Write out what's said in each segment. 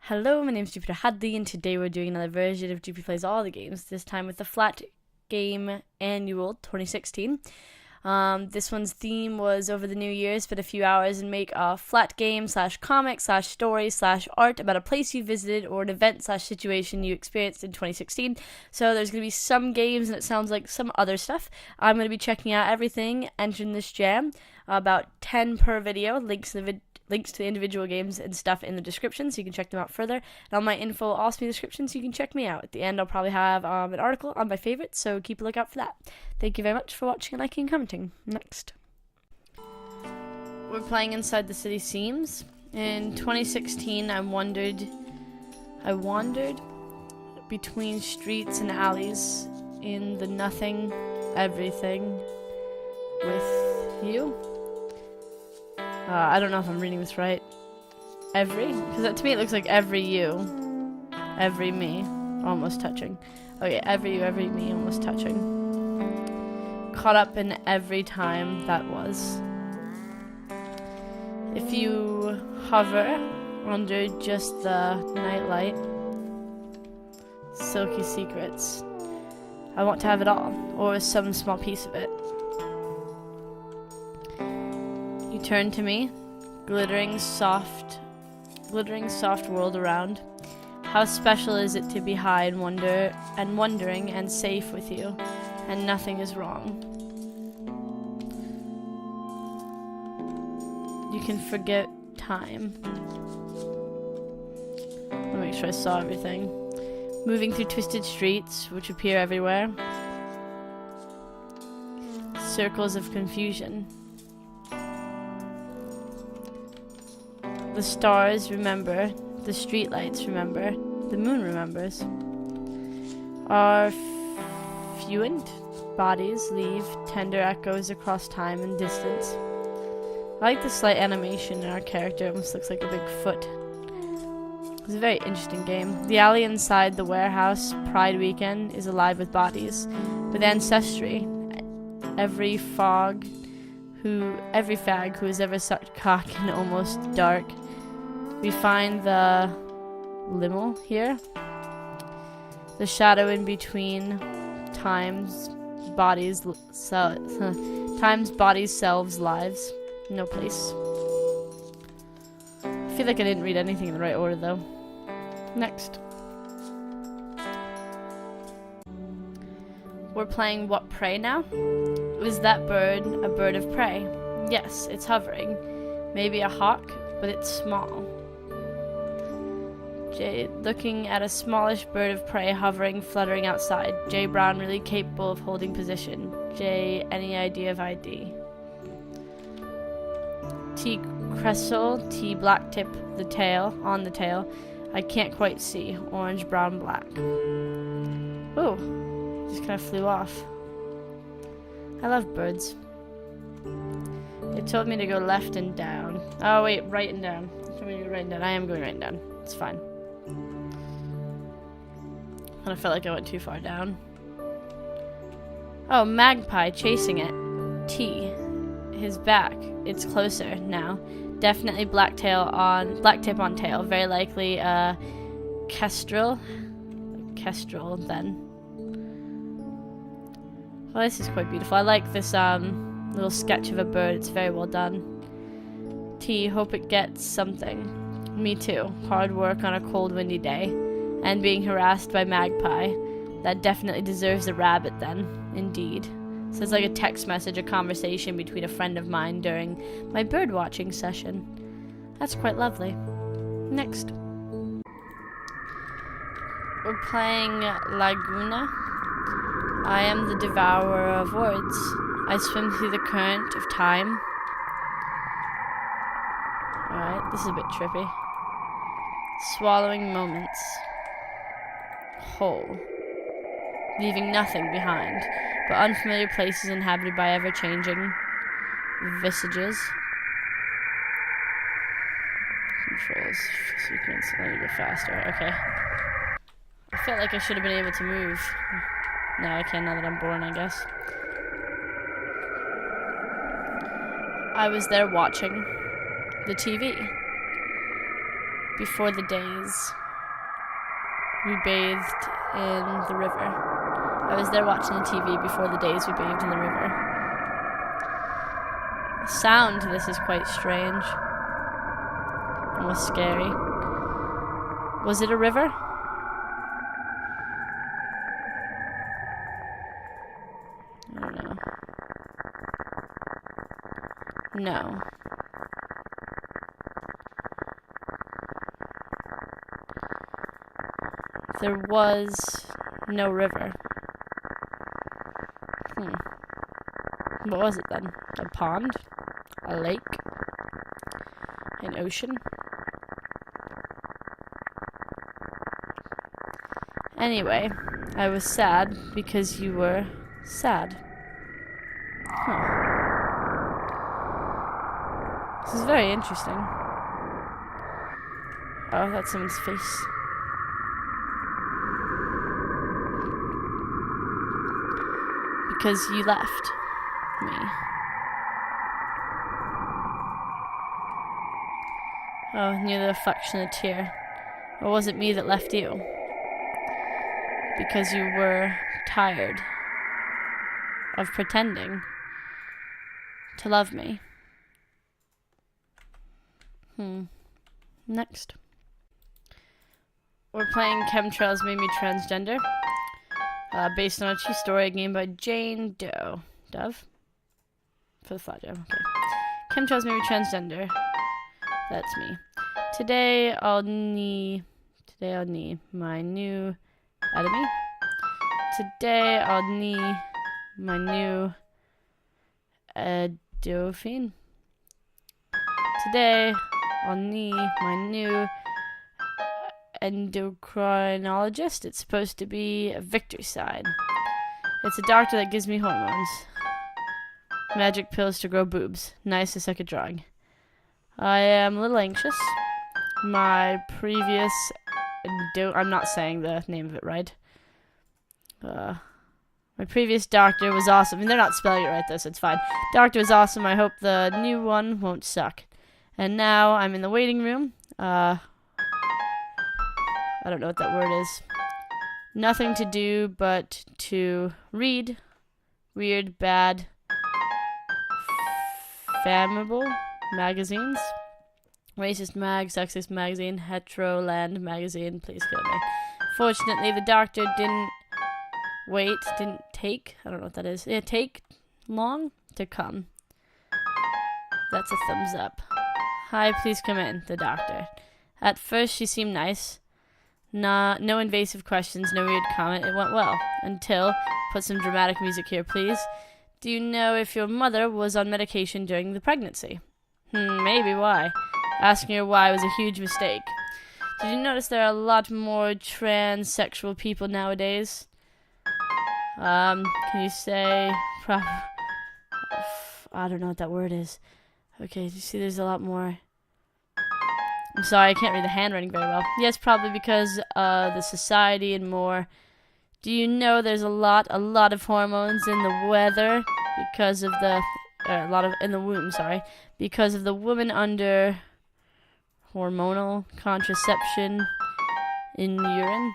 Hello, my name is Jupiter Hadley, and today we're doing another version of Jupi Plays All the Games, this time with the FLATGAME Annual 2016. This one's theme was over the New Year, spend a few hours and make a flat game / comic / story / art about a place you visited or an event / situation you experienced in 2016. So there's going to be some games and it sounds like some other stuff. I'm going to be checking out everything entering this jam, about 10 per video, links to the individual games and stuff in the description so you can check them out further. And all my info will also be in the description so you can check me out. At the end I'll probably have an article on my favorites, so keep a lookout for that. Thank you very much for watching and liking and commenting. Next. We're playing Inside the City Seams. In 2016 I wandered between streets and alleys in the nothing everything with you. I don't know if I'm reading this right. Because to me it looks like every you, every me, almost touching. Okay, every you, every me, almost touching. Caught up in every time that was. If you hover under just the nightlight, silky secrets, I want to have it all, or some small piece of it. You turn to me, glittering soft world around. How special is it to be high and wondering and safe with you, and nothing is wrong. You can forget time. Let me make sure I saw everything. Moving through twisted streets, which appear everywhere. Circles of confusion. The stars remember, the streetlights remember, the moon remembers. Our fluent bodies leave tender echoes across time and distance. I like the slight animation in our character, it almost looks like a big foot. It's a very interesting game. The alley inside the warehouse Pride weekend is alive with bodies, with ancestry. Every fag who has ever sucked cock in almost dark. We find the liminal here. The shadow in between times, bodies, selves, lives. No place. I feel like I didn't read anything in the right order though. Next. We're playing WhatPreyNow. Is that bird a bird of prey? Yes, it's hovering. Maybe a hawk, but it's small. Jay, looking at a smallish bird of prey hovering, fluttering outside. J. Brown, really capable of holding position. J. Any idea of ID? T. Crestle, T. Black tip, the tail, on the tail. I can't quite see. Orange, brown, black. Ooh, just kind of flew off. I love birds. It told me to go left and down. Oh wait, right and down. It told me to go right and down. I am going right and down. It's fine. I felt like I went too far down. Oh, magpie chasing it. T. His back. It's closer now. Definitely black tip on tail. Very likely kestrel. Kestrel then. Well, this is quite beautiful. I like this little sketch of a bird. It's very well done. T. Hope it gets something. Me too. Hard work on a cold, windy day. And being harassed by magpie. That definitely deserves a rabbit then. Indeed. So it's like a text message, a conversation between a friend of mine during my bird watching session. That's quite lovely. Next. We're playing Laguna. I am the devourer of words. I swim through the current of time. Alright, this is a bit trippy. Swallowing moments. Whole. Leaving nothing behind, but unfamiliar places inhabited by ever-changing visages. Controls. Sequence. Let me go faster. Okay. I felt like I should have been able to move. Now I can, now that I'm born, I guess. I was there watching the TV. Before the days we bathed in the river. I was there watching the TV before the days we bathed in the river. The sound to this is quite strange. Almost scary. Was it a river? I don't know. No. There was no river. What was it then? A pond? A lake? An ocean? Anyway, I was sad because you were sad. This is very interesting. Oh, that's someone's face. Because you left me. Oh, near the reflection of a tear. Or was it me that left you? Because you were tired of pretending to love me. Next. We're playing Chemtrails Made Me Transgender. Based on a true story game by Jane Doe. Dove? For the FLATGAME, okay. Chemtrails Made Me Transgender. That's me. Today I'll need my new enemy. Today I'll need my new Dauphine. Today I'll need my new endocrinologist. It's supposed to be a victory sign. It's a doctor that gives me hormones. Magic pills to grow boobs. Nice as second drawing. I am a little anxious. My previous... I'm not saying the name of it right. My previous doctor was awesome. I mean, they're not spelling it right though, so it's fine. Doctor was awesome. I hope the new one won't suck. And now I'm in the waiting room. I don't know what that word is. Nothing to do but to read weird, bad, flammable magazines. Racist mag, sexist magazine, heteroland magazine. Please kill me. Fortunately, the doctor didn't take, I don't know what that is. Yeah, take long to come. That's a thumbs up. Hi, please come in, the doctor. At first, she seemed nice. No invasive questions, no weird comment. It went well. Until, put some dramatic music here, please. Do you know if your mother was on medication during the pregnancy? Maybe. Why? Asking her why was a huge mistake. Did you notice there are a lot more transsexual people nowadays? Can you say... I don't know what that word is. Okay, you see there's a lot more... I'm sorry, I can't read the handwriting very well. Yes, probably because the society and more. Do you know there's a lot of hormones in the weather because of the... in the womb, sorry. Because of the woman under hormonal contraception in urine.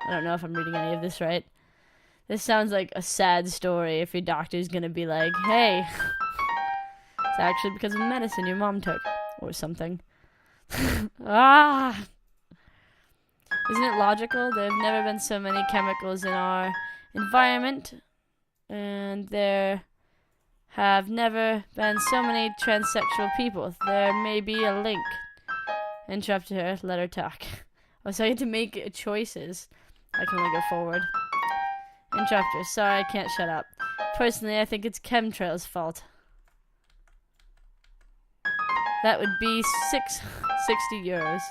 I don't know if I'm reading any of this right. This sounds like a sad story if your doctor's gonna be like, hey, it's actually because of medicine your mom took. Or something. Isn't it logical? There have never been so many chemicals in our environment, and there have never been so many transsexual people. There may be a link. Interrupt her, let her talk. Oh, so I had to make choices. I can only go forward. Interrupt her. Sorry, I can't shut up. Personally, I think it's Chemtrails' fault. That would be 60 euros.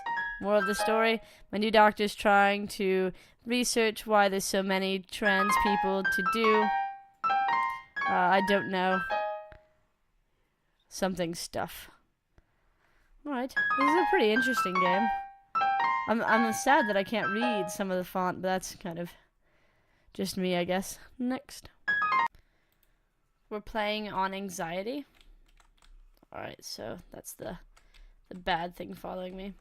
Moral of the story, my new doctor's trying to research why there's so many trans people to do. I don't know. Something stuff. Alright, this is a pretty interesting game. I'm sad that I can't read some of the font, but that's kind of just me, I guess. Next. We're playing on anxiety. Alright, so that's the bad thing following me.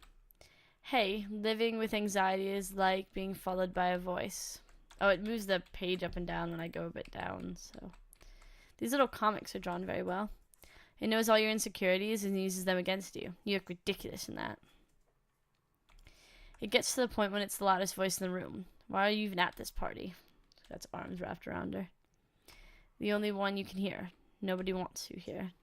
Hey, living with anxiety is like being followed by a voice. Oh, it moves the page up and down when I go a bit down, so. These little comics are drawn very well. It knows all your insecurities and uses them against you. You look ridiculous in that. It gets to the point when it's the loudest voice in the room. Why are you even at this party? That's arms wrapped around her. The only one you can hear. Nobody wants you here.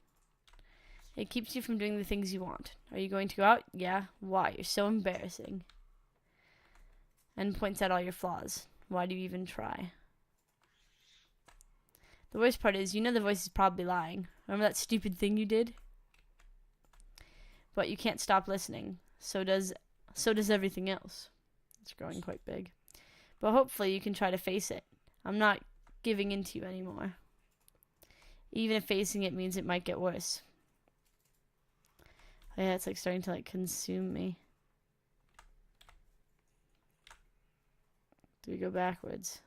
It keeps you from doing the things you want. Are you going to go out? Yeah. Why? You're so embarrassing. And points out all your flaws. Why do you even try? The worst part is, you know the voice is probably lying. Remember that stupid thing you did? But you can't stop listening. So does everything else. It's growing quite big. But hopefully you can try to face it. I'm not giving in to you anymore. Even if facing it means it might get worse. Oh yeah, it's like starting to like consume me. Do we go backwards?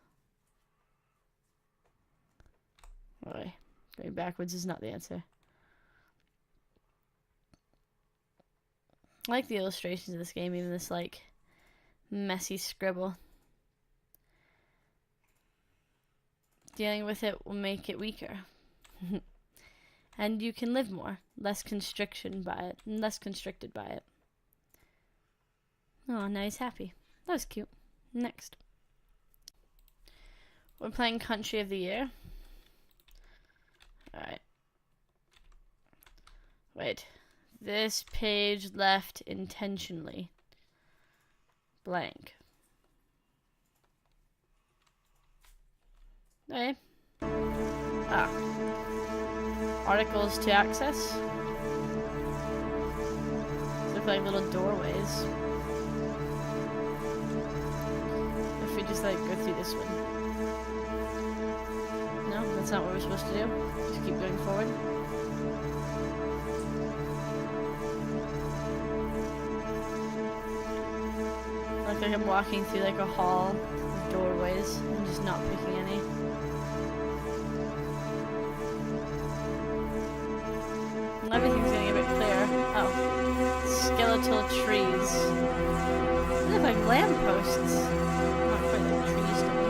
Alright. Going backwards is not the answer. I like the illustrations of this game, even this like messy scribble. Dealing with it will make it weaker. And you can live more, less constricted by it. Oh, now he's happy. That was cute. Next. We're playing Country of the Year. Alright. Wait. This page left intentionally blank. Okay. Ah. Articles to access. These look like little doorways. If we just like go through this one. No, that's not what we're supposed to do. Just keep going forward. Look like I'm walking through like a hall of doorways. I'm just not picking any. Everything's getting a bit clearer. Oh. Skeletal trees. They look like lampposts. Not quite like trees to me.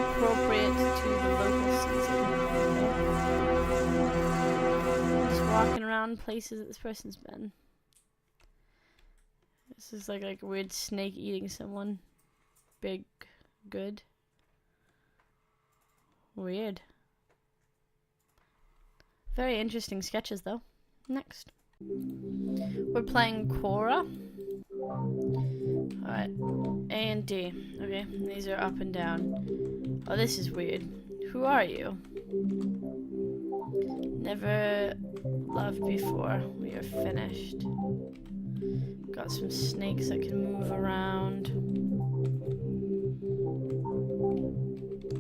Appropriate to the local season. Okay. Just walking around places that this person's been. This is like a weird snake eating someone. Big. Good. Weird. Very interesting sketches, though. Next. We're playing Kora. Alright. A and D. Okay, these are up and down. Oh, this is weird. Who are you? Never loved before. We are finished. Got some snakes that can move around.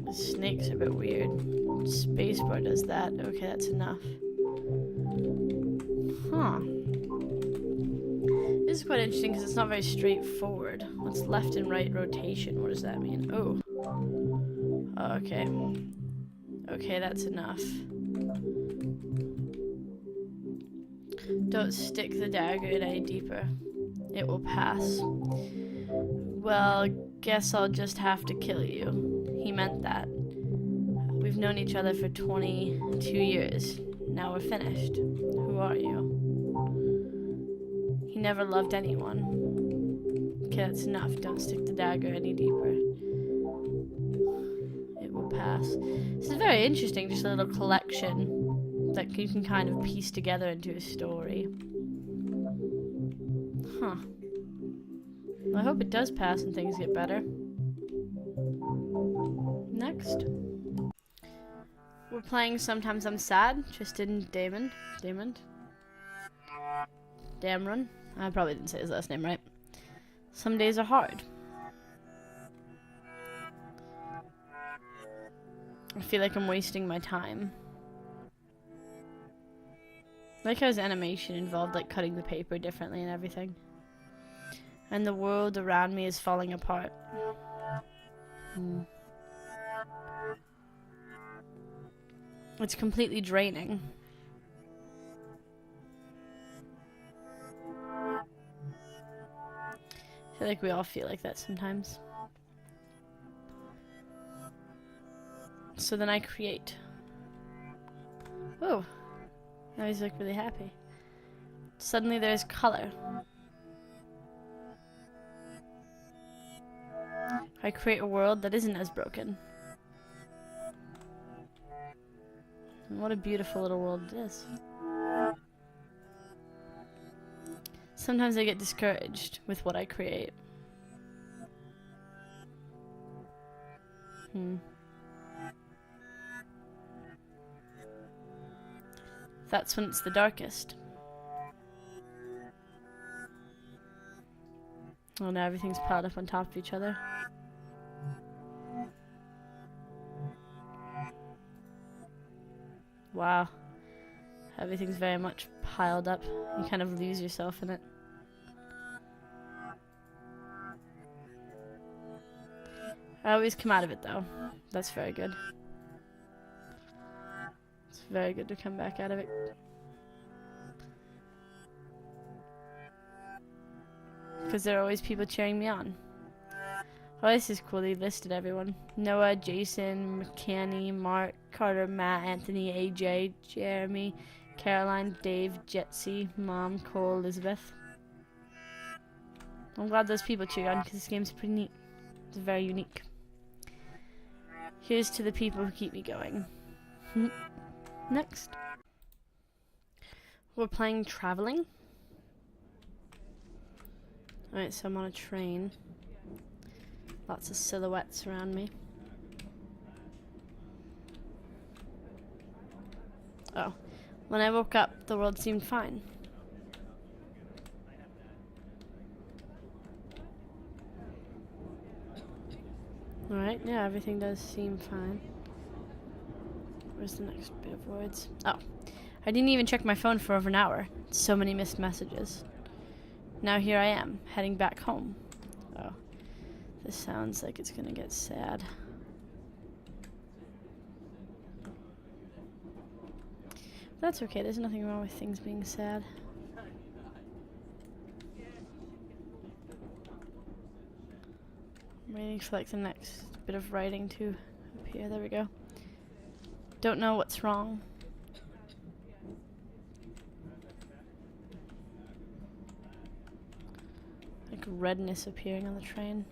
The snakes are a bit weird. Spacebar does that. Okay, that's enough. Huh. This is quite interesting because it's not very straightforward. What's left and right rotation? What does that mean? Oh. Okay. Okay, that's enough. Don't stick the dagger in any deeper. It will pass. Well, guess I'll just have to kill you. He meant that. We've known each other for 22 years. Now we're finished. Who are you? He never loved anyone. Okay, that's enough. Don't stick the dagger any deeper. It will pass. This is very interesting, just a little collection that you can kind of piece together into a story. Huh. Well, I hope it does pass and things get better. Next. We're playing Sometimes I'm Sad, Tristan Damon. Damron. I probably didn't say his last name right. Some days are hard. I feel like I'm wasting my time. I like how his animation involved like cutting the paper differently and everything. And the world around me is falling apart. It's completely draining. I feel like we all feel like that sometimes. So then I create. Oh, now he's like really happy. Suddenly there's color. I create a world that isn't as broken. And what a beautiful little world it is. Sometimes I get discouraged with what I create. That's when it's the darkest. Oh, now everything's piled up on top of each other. Wow. Everything's very much piled up. You kind of lose yourself in it. I always come out of it though. That's very good. It's very good to come back out of it. Because there are always people cheering me on. Oh, this is cool. They listed everyone. Noah, Jason, McCanny, Mark, Carter, Matt, Anthony, AJ, Jeremy, Caroline, Dave, Jetsy, Mom, Cole, Elizabeth. I'm glad those people cheer on because this game's pretty neat. It's very unique. Here's to the people who keep me going. Next. We're playing Traveling. Alright, so I'm on a train. Lots of silhouettes around me. Oh. When I woke up, the world seemed fine. Alright, yeah, everything does seem fine. Where's the next bit of words? Oh. I didn't even check my phone for over an hour. So many missed messages. Now here I am, heading back home. Oh. This sounds like it's gonna get sad. That's okay, there's nothing wrong with things being sad. I'm waiting for like the next bit of writing to appear. There we go. Don't know what's wrong. Like redness appearing on the train.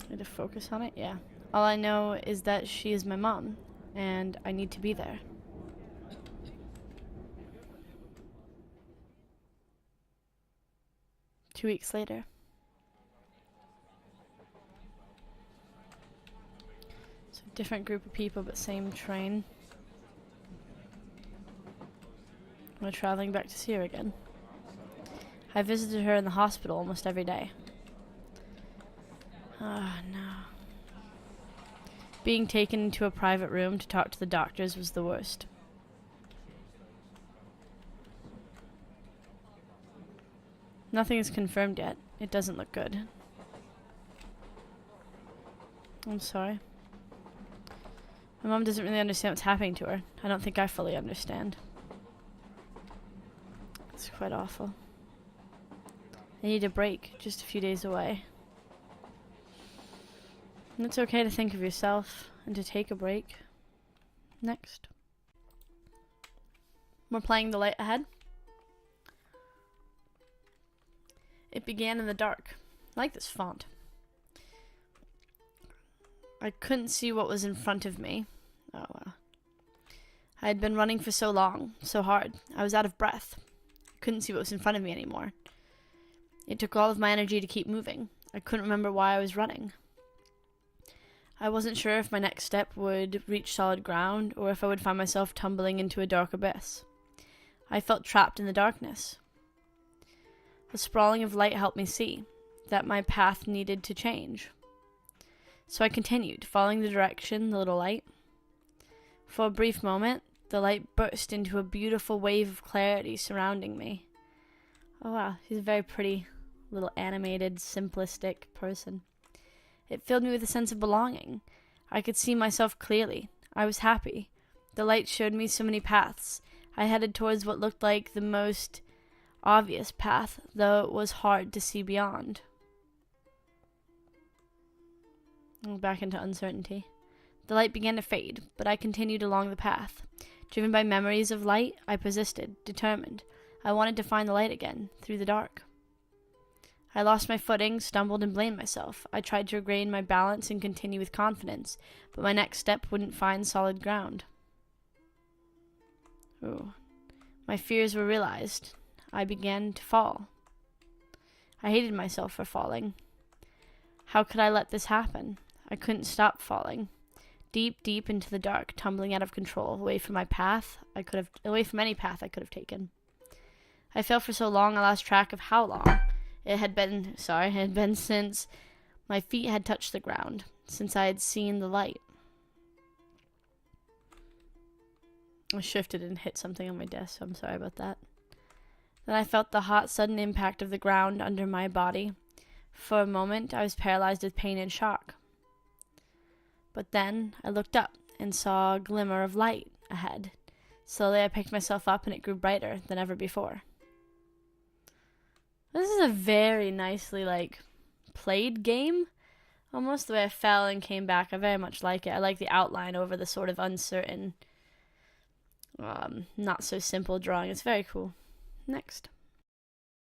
Need to focus on it? Yeah. All I know is that she is my mom, and I need to be there. Two weeks later. So different group of people, but same train. We're traveling back to see her again. I visited her in the hospital almost every day. Oh, no. Being taken into a private room to talk to the doctors was the worst. Nothing is confirmed yet. It doesn't look good. I'm sorry. My mom doesn't really understand what's happening to her. I don't think I fully understand. It's quite awful. I need a break, just a few days away. And it's okay to think of yourself and to take a break. Next. We're playing The Light Ahead. It began in the dark. I like this font. I couldn't see what was in front of me. Oh, wow. I had been running for so long, so hard. I was out of breath. I couldn't see what was in front of me anymore. It took all of my energy to keep moving. I couldn't remember why I was running. I wasn't sure if my next step would reach solid ground or if I would find myself tumbling into a dark abyss. I felt trapped in the darkness. The sprawling of light helped me see that my path needed to change. So I continued, following the direction, the little light. For a brief moment, the light burst into a beautiful wave of clarity surrounding me. Oh wow, she's a very pretty, little animated, simplistic person. It filled me with a sense of belonging. I could see myself clearly. I was happy. The light showed me so many paths. I headed towards what looked like the most obvious path, though it was hard to see beyond. Back into uncertainty. The light began to fade, but I continued along the path. Driven by memories of light, I persisted, determined. I wanted to find the light again, through the dark. I lost my footing, stumbled, and blamed myself. I tried to regain my balance and continue with confidence, but my next step wouldn't find solid ground. Ooh. My fears were realized. I began to fall. I hated myself for falling. How could I let this happen? I couldn't stop falling. Deep, deep into the dark, tumbling out of control, away from any path I could have taken. I fell for so long I lost track of how long. It had been since my feet had touched the ground, since I had seen the light. I shifted and hit something on my desk, so I'm sorry about that. Then I felt the hot, sudden impact of the ground under my body. For a moment, I was paralyzed with pain and shock. But then I looked up and saw a glimmer of light ahead. Slowly I picked myself up and it grew brighter than ever before. This is a very nicely, played game. Almost the way I fell and came back. I very much like it. I like the outline over the sort of uncertain, not so simple drawing. It's very cool. Next.